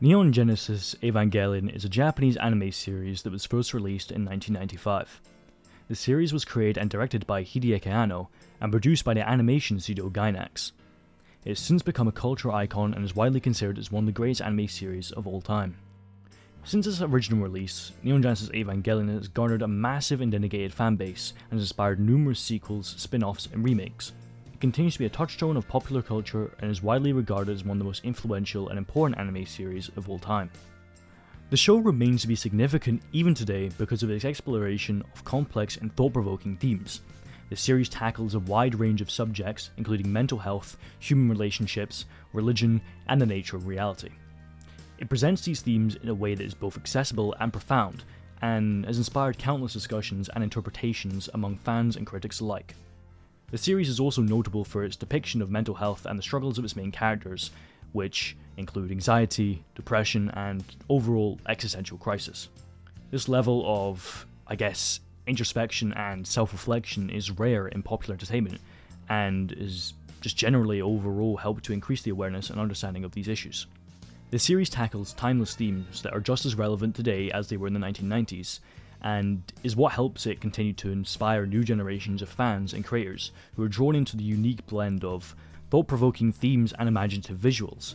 Neon Genesis Evangelion is a Japanese anime series that was first released in 1995. The series was created and directed by Hideaki Anno and produced by the animation studio Gainax. It has since become a cultural icon and is widely considered as one of the greatest anime series of all time. Since its original release, Neon Genesis Evangelion has garnered a massive and dedicated fanbase and has inspired numerous sequels, spin-offs, and remakes. It continues to be a touchstone of popular culture and is widely regarded as one of the most influential and important anime series of all time. The show remains to be significant even today because of its exploration of complex and thought-provoking themes. The series tackles a wide range of subjects, including mental health, human relationships, religion, and the nature of reality. It presents these themes in a way that is both accessible and profound, and has inspired countless discussions and interpretations among fans and critics alike. The series is also notable for its depiction of mental health and the struggles of its main characters, which include anxiety, depression, and overall existential crisis. This level of, introspection and self-reflection is rare in popular entertainment, and is just generally overall helped to increase the awareness and understanding of these issues. The series tackles timeless themes that are just as relevant today as they were in the 1990s, and is what helps it continue to inspire new generations of fans and creators who are drawn into the unique blend of thought-provoking themes and imaginative visuals.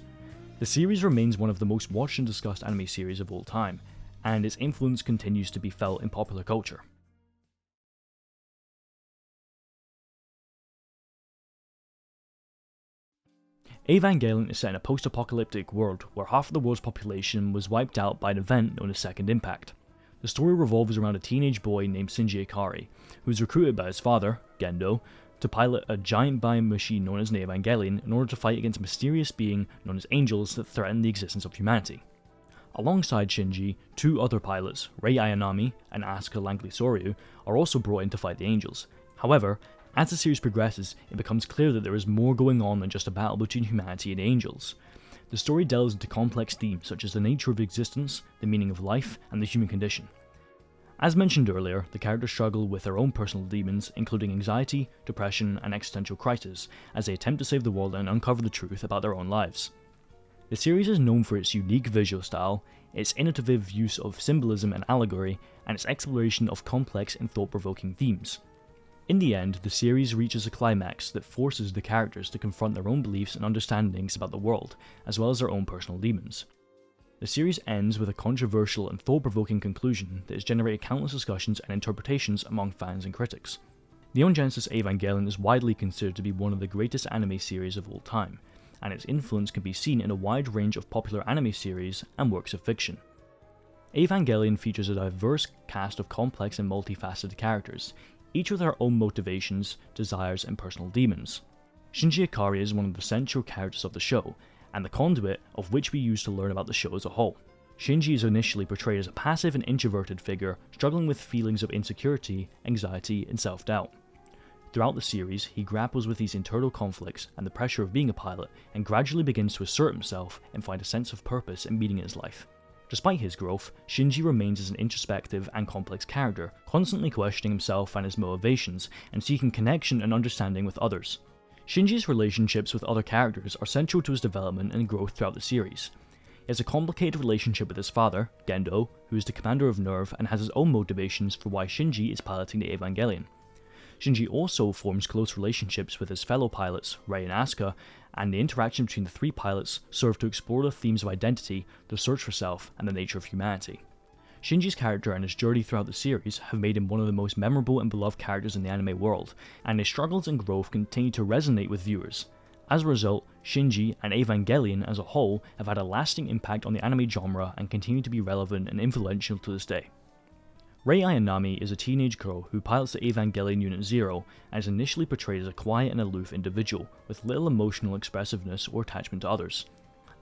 The series remains one of the most watched and discussed anime series of all time, and its influence continues to be felt in popular culture. Evangelion is set in a post-apocalyptic world where half of the world's population was wiped out by an event known as Second Impact. The story revolves around a teenage boy named Shinji Ikari, who is recruited by his father, Gendo, to pilot a giant biome machine known as the Evangelion in order to fight against a mysterious being known as angels that threaten the existence of humanity. Alongside Shinji, two other pilots, Rei Ayanami and Asuka Langley Soryu, are also brought in to fight the angels. However, as the series progresses, it becomes clear that there is more going on than just a battle between humanity and angels. The story delves into complex themes such as the nature of existence, the meaning of life, and the human condition. As mentioned earlier, the characters struggle with their own personal demons, including anxiety, depression, and existential crisis, as they attempt to save the world and uncover the truth about their own lives. The series is known for its unique visual style, its innovative use of symbolism and allegory, and its exploration of complex and thought-provoking themes. In the end, the series reaches a climax that forces the characters to confront their own beliefs and understandings about the world, as well as their own personal demons. The series ends with a controversial and thought-provoking conclusion that has generated countless discussions and interpretations among fans and critics. Neon Genesis Evangelion is widely considered to be one of the greatest anime series of all time, and its influence can be seen in a wide range of popular anime series and works of fiction. Evangelion features a diverse cast of complex and multifaceted characters, each with their own motivations, desires, and personal demons. Shinji Ikari is one of the central characters of the show, and the conduit of which we use to learn about the show as a whole. Shinji is initially portrayed as a passive and introverted figure struggling with feelings of insecurity, anxiety, and self-doubt. Throughout the series, he grapples with these internal conflicts and the pressure of being a pilot, and gradually begins to assert himself and find a sense of purpose and meaning in his life. Despite his growth, Shinji remains as an introspective and complex character, constantly questioning himself and his motivations, and seeking connection and understanding with others. Shinji's relationships with other characters are central to his development and growth throughout the series. He has a complicated relationship with his father, Gendo, who is the commander of NERV and has his own motivations for why Shinji is piloting the Evangelion. Shinji also forms close relationships with his fellow pilots, Rei and Asuka, and the interaction between the three pilots serve to explore the themes of identity, the search for self, and the nature of humanity. Shinji's character and his journey throughout the series have made him one of the most memorable and beloved characters in the anime world, and his struggles and growth continue to resonate with viewers. As a result, Shinji and Evangelion as a whole have had a lasting impact on the anime genre and continue to be relevant and influential to this day. Rei Ayanami is a teenage girl who pilots the Evangelion Unit 0 and is initially portrayed as a quiet and aloof individual with little emotional expressiveness or attachment to others.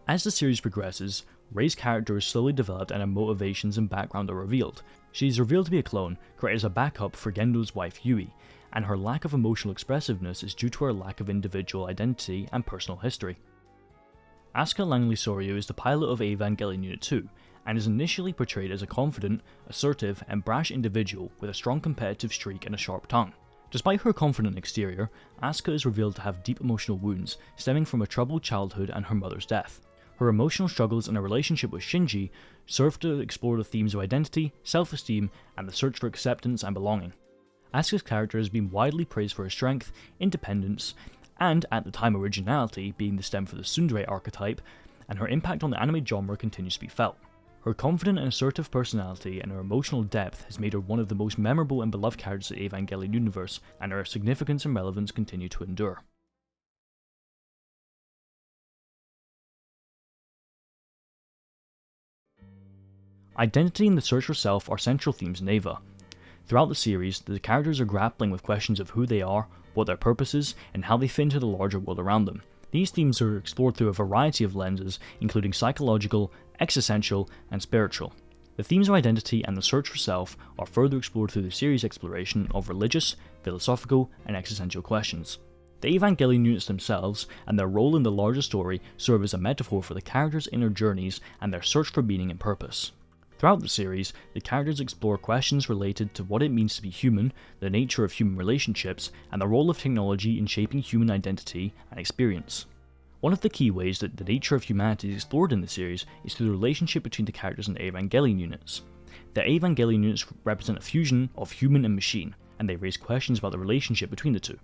As the series progresses, Rei's character is slowly developed and her motivations and background are revealed. She is revealed to be a clone, created as a backup for Gendo's wife Yui, and her lack of emotional expressiveness is due to her lack of individual identity and personal history. Asuka Langley Soryu is the pilot of Evangelion Unit 2, and is initially portrayed as a confident, assertive, and brash individual with a strong competitive streak and a sharp tongue. Despite her confident exterior, Asuka is revealed to have deep emotional wounds stemming from a troubled childhood and her mother's death. Her emotional struggles and her relationship with Shinji serve to explore the themes of identity, self-esteem, and the search for acceptance and belonging. Asuka's character has been widely praised for her strength, independence, and, at the time, originality, being the stem for the tsundere archetype, and her impact on the anime genre continues to be felt. Her confident and assertive personality and her emotional depth has made her one of the most memorable and beloved characters of the Evangelion universe, and her significance and relevance continue to endure. Identity and the search for self are central themes in Eva. Throughout the series, the characters are grappling with questions of who they are, what their purpose is, and how they fit into the larger world around them. These themes are explored through a variety of lenses, including psychological, existential, and spiritual. The themes of identity and the search for self are further explored through the series' exploration of religious, philosophical, and existential questions. The Evangelion units themselves and their role in the larger story serve as a metaphor for the characters' inner journeys and their search for meaning and purpose. Throughout the series, the characters explore questions related to what it means to be human, the nature of human relationships, and the role of technology in shaping human identity and experience. One of the key ways that the nature of humanity is explored in the series is through the relationship between the characters and the Evangelion units. The Evangelion units represent a fusion of human and machine, and they raise questions about the relationship between the two.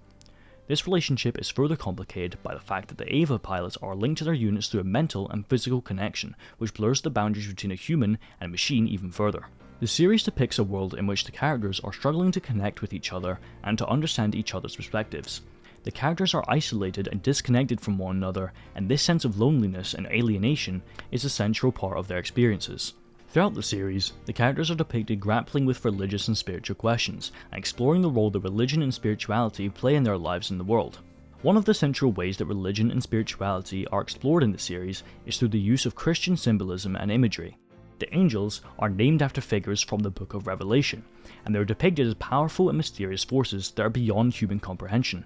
This relationship is further complicated by the fact that the Eva pilots are linked to their units through a mental and physical connection, which blurs the boundaries between a human and a machine even further. The series depicts a world in which the characters are struggling to connect with each other and to understand each other's perspectives. The characters are isolated and disconnected from one another, and this sense of loneliness and alienation is a central part of their experiences. Throughout the series, the characters are depicted grappling with religious and spiritual questions, and exploring the role that religion and spirituality play in their lives in the world. One of the central ways that religion and spirituality are explored in the series is through the use of Christian symbolism and imagery. The angels are named after figures from the Book of Revelation, and they are depicted as powerful and mysterious forces that are beyond human comprehension.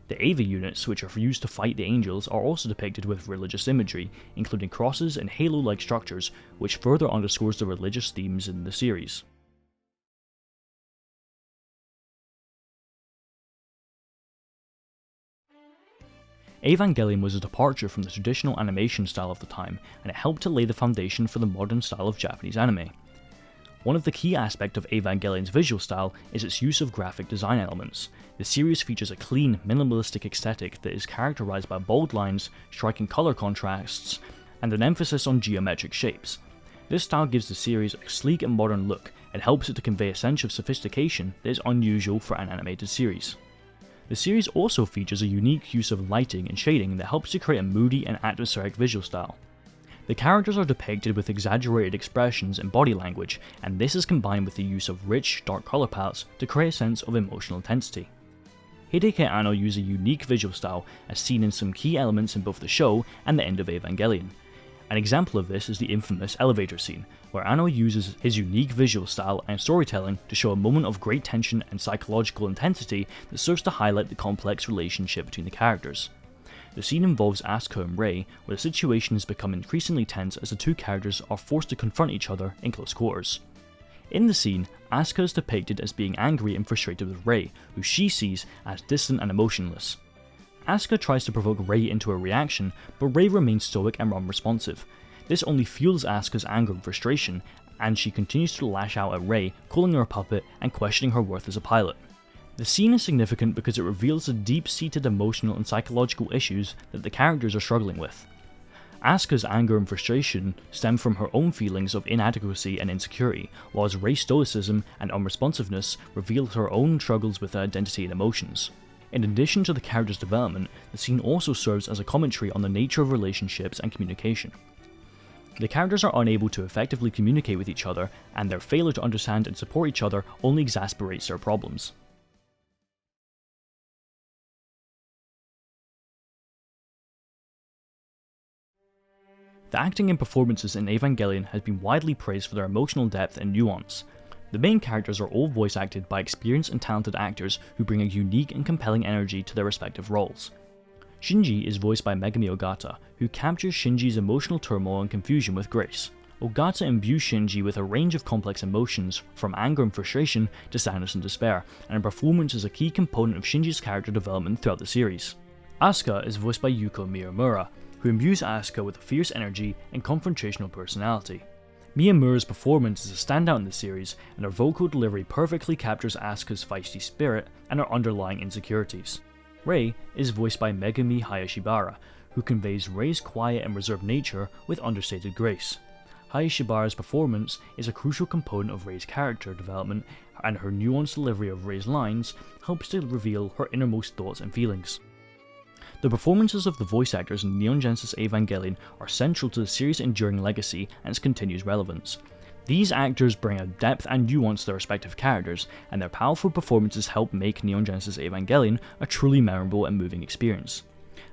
The Eva units, which are used to fight the angels, are also depicted with religious imagery, including crosses and halo-like structures, which further underscores the religious themes in the series. Evangelion was a departure from the traditional animation style of the time, and it helped to lay the foundation for the modern style of Japanese anime. One of the key aspects of Evangelion's visual style is its use of graphic design elements. The series features a clean, minimalistic aesthetic that is characterized by bold lines, striking color contrasts, and an emphasis on geometric shapes. This style gives the series a sleek and modern look, and helps it to convey a sense of sophistication that is unusual for an animated series. The series also features a unique use of lighting and shading that helps to create a moody and atmospheric visual style. The characters are depicted with exaggerated expressions and body language, and this is combined with the use of rich, dark color palettes to create a sense of emotional intensity. Hideki Anno used a unique visual style as seen in some key elements in both the show and the end of Evangelion. An example of this is the infamous elevator scene, where Anno uses his unique visual style and storytelling to show a moment of great tension and psychological intensity that serves to highlight the complex relationship between the characters. The scene involves Asuka and Rei, where the situation has become increasingly tense as the two characters are forced to confront each other in close quarters. In the scene, Asuka is depicted as being angry and frustrated with Rei, who she sees as distant and emotionless. Asuka tries to provoke Rei into a reaction, but Rei remains stoic and unresponsive. This only fuels Asuka's anger and frustration, and she continues to lash out at Rei, calling her a puppet and questioning her worth as a pilot. The scene is significant because it reveals the deep-seated emotional and psychological issues that the characters are struggling with. Asuka's anger and frustration stem from her own feelings of inadequacy and insecurity, whilst Rei's stoicism and unresponsiveness reveal her own struggles with her identity and emotions. In addition to the character's development, the scene also serves as a commentary on the nature of relationships and communication. The characters are unable to effectively communicate with each other, and their failure to understand and support each other only exacerbates their problems. The acting and performances in Evangelion has been widely praised for their emotional depth and nuance. The main characters are all voice acted by experienced and talented actors who bring a unique and compelling energy to their respective roles. Shinji is voiced by Megumi Ogata, who captures Shinji's emotional turmoil and confusion with grace. Ogata imbues Shinji with a range of complex emotions, from anger and frustration to sadness and despair, and her performance is a key component of Shinji's character development throughout the series. Asuka is voiced by Yuko Miyamura, who imbues Asuka with a fierce energy and confrontational personality. Miyamura's performance is a standout in the series, and her vocal delivery perfectly captures Asuka's feisty spirit and her underlying insecurities. Rei is voiced by Megumi Hayashibara, who conveys Rei's quiet and reserved nature with understated grace. Hayashibara's performance is a crucial component of Rei's character development, and her nuanced delivery of Rei's lines helps to reveal her innermost thoughts and feelings. The performances of the voice actors in Neon Genesis Evangelion are central to the series' enduring legacy and its continued relevance. These actors bring a depth and nuance to their respective characters, and their powerful performances help make Neon Genesis Evangelion a truly memorable and moving experience.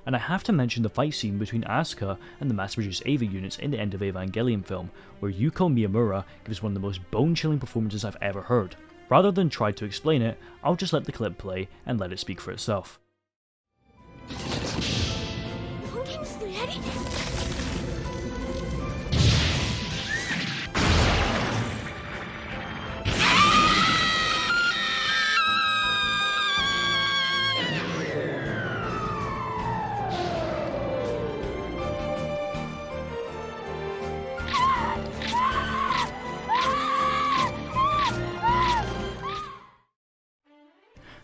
And I have to mention the fight scene between Asuka and the mass-produced Eva units in the end of Evangelion film, where Yuko Miyamura gives one of the most bone-chilling performances I've ever heard. Rather than try to explain it, I'll just let the clip play and let it speak for itself.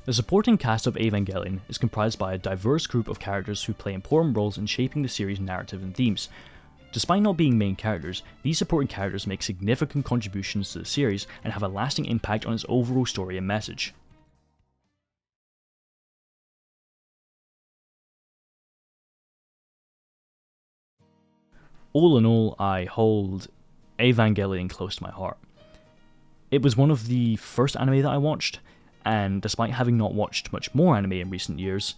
The supporting cast of Evangelion is comprised by a diverse group of characters who play important roles in shaping the series' narrative and themes. Despite not being main characters, these supporting characters make significant contributions to the series and have a lasting impact on its overall story and message. All in all, I hold Evangelion close to my heart. It was one of the first anime that I watched, and despite having not watched much more anime in recent years,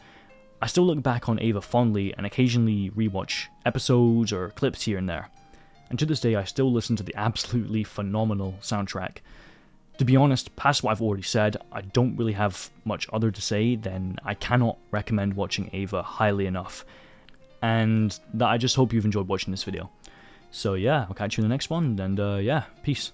I still look back on Eva fondly and occasionally rewatch episodes or clips here and there. And to this day I still listen to the absolutely phenomenal soundtrack. To be honest, past what I've already said, I don't really have much other to say than I cannot recommend watching Eva highly enough, and that I just hope you've enjoyed watching this video. So yeah, I'll catch you in the next one, and yeah, peace.